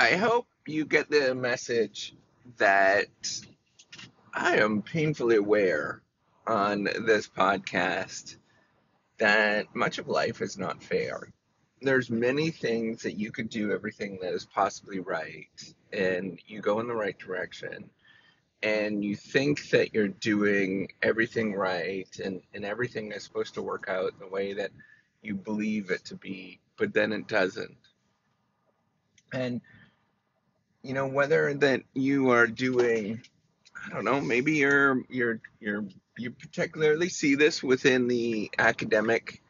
I hope you get the message that I am painfully aware on this podcast that much of life is not fair. There's many things that you could do everything that is possibly right, and you go in the right direction, and you think that you're doing everything right, and everything is supposed to work out the way that you believe it to be, but then it doesn't. And whether that you are doing, I don't know, maybe you particularly see this within the academic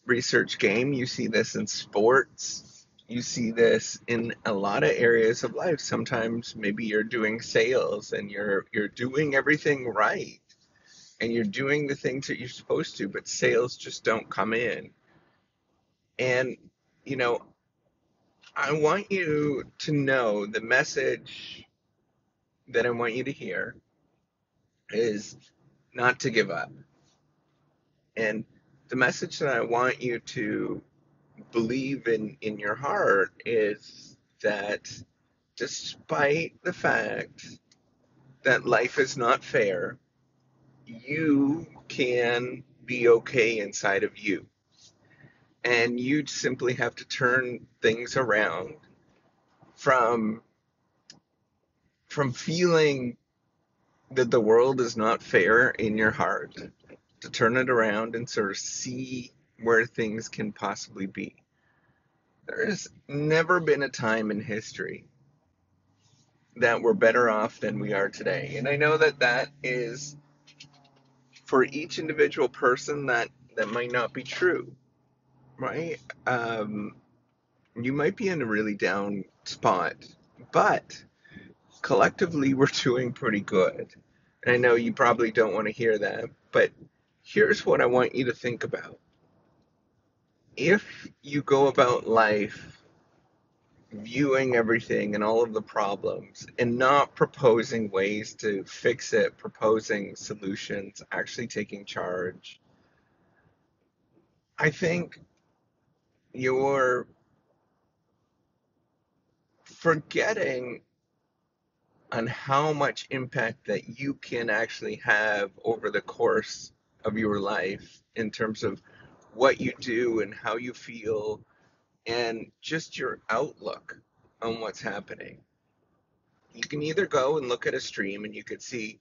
research game. You see this in sports. You see this in a lot of areas of life. Sometimes maybe you're doing sales and you're doing everything right and you're doing the things that you're supposed to, but sales just don't come in. And you know, I want you to know the message that I want you to hear is not to give up. And the message that I want you to believe in your heart is that despite the fact that life is not fair, you can be okay inside of you. And you simply have to turn things around from from feeling that the world is not fair in your heart to turn it around and sort of see where things can possibly be. There has never been a time in history that we're better off than we are today. And I know that that is, for each individual person, that might not be true, right? Um, you might be in a really down spot, but collectively we're doing pretty good. And I know you probably don't want to hear that, but here's what I want you to think about. If you go about life viewing everything and all of the problems and not proposing ways to fix it, proposing solutions, actually taking charge, I think you're forgetting on how much impact that you can actually have over the course of your life in terms of what you do and how you feel and just your outlook on what's happening. You can either go and look at a stream and you could see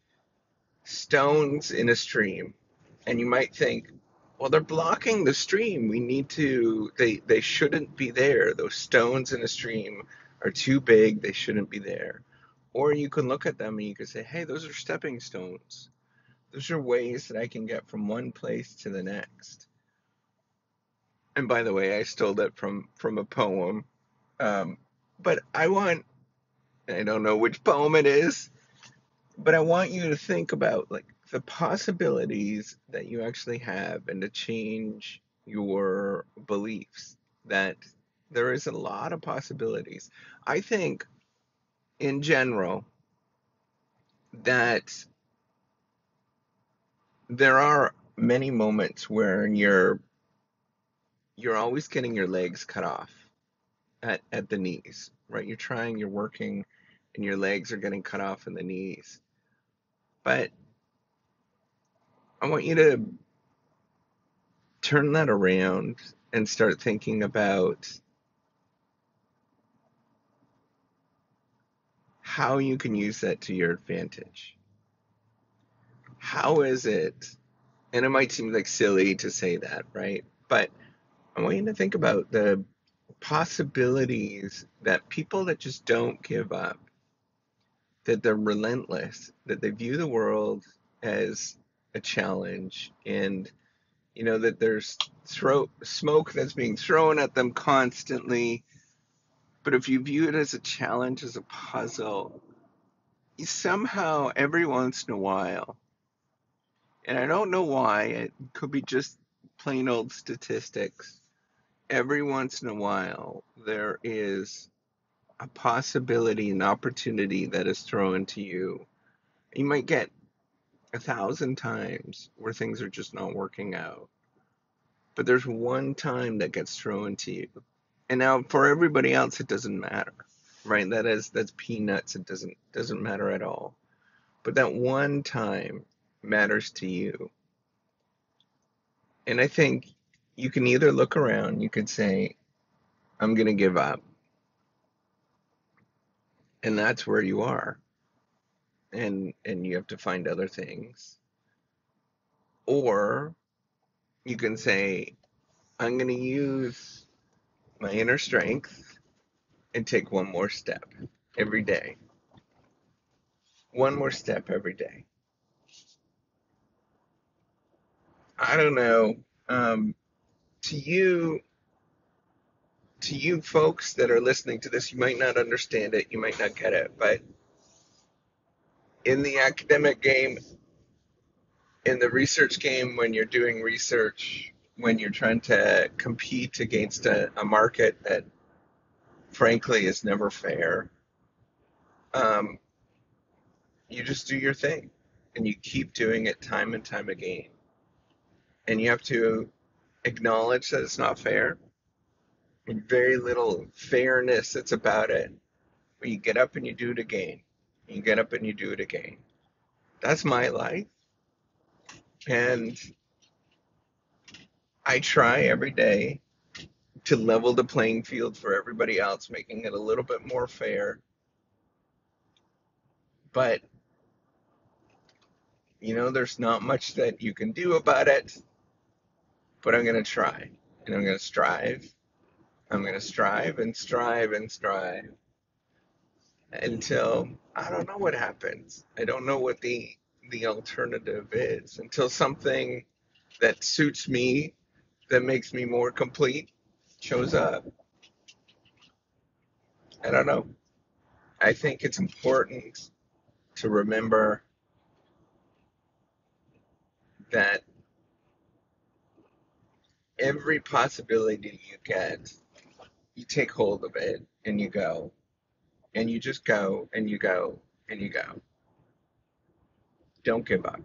stones in a stream, and you might think, well, they're blocking the stream. We need to, they shouldn't be there. Those stones in a stream are too big. They shouldn't be there. Or you can look at them and you can say, hey, those are stepping stones. Those are ways that I can get from one place to the next. And by the way, I stole that from a poem. Um, but I don't know which poem it is, but I want you to think about like the possibilities that you actually have and to change your beliefs. That there is a lot of possibilities. I think in general that there are many moments where you're always getting your legs cut off at the knees, right? You're working, and your legs are getting cut off in the knees. But I want you to turn that around and start thinking about how you can use that to your advantage. How is it, and it might seem like silly to say that, right? But I want you to think about the possibilities that people that just don't give up, that they're relentless, that they view the world as a challenge, and that there's smoke that's being thrown at them constantly. But if you view it as a challenge, as a puzzle, you somehow every once in a while, and I don't know why, it could be just plain old statistics, every once in a while there is a possibility, an opportunity that is thrown to you. You might get 1,000 times where things are just not working out, but there's one time that gets thrown to you. And now for everybody else, it doesn't matter, right? That's peanuts. It doesn't matter at all. But that one time matters to you. And I think you can either look around, you could say, I'm going to give up. And that's where you are. And you have to find other things. Or you can say, I'm going to use my inner strength and take one more step every day. One more step every day. I don't know. Um, to you, to you folks that are listening to this, you might not understand it, you might not get it, but in the academic game, in the research game, when you're doing research, when you're trying to compete against a market that frankly is never fair, um, you just do your thing and you keep doing it time and time again. And you have to acknowledge that it's not fair. And very little fairness it's about it. But you get up and you do it again. You get up and you do it again. That's my life. And I try every day to level the playing field for everybody else, making it a little bit more fair. But, there's not much that you can do about it. But I'm going to try. And I'm going to strive. I'm going to strive and strive and strive until I don't know what happens. I don't know what the alternative is until something that suits me, that makes me more complete, shows up. I don't know. I think it's important to remember that every possibility you get, you take hold of it and you go. And you just go and you go and you go. Don't give up.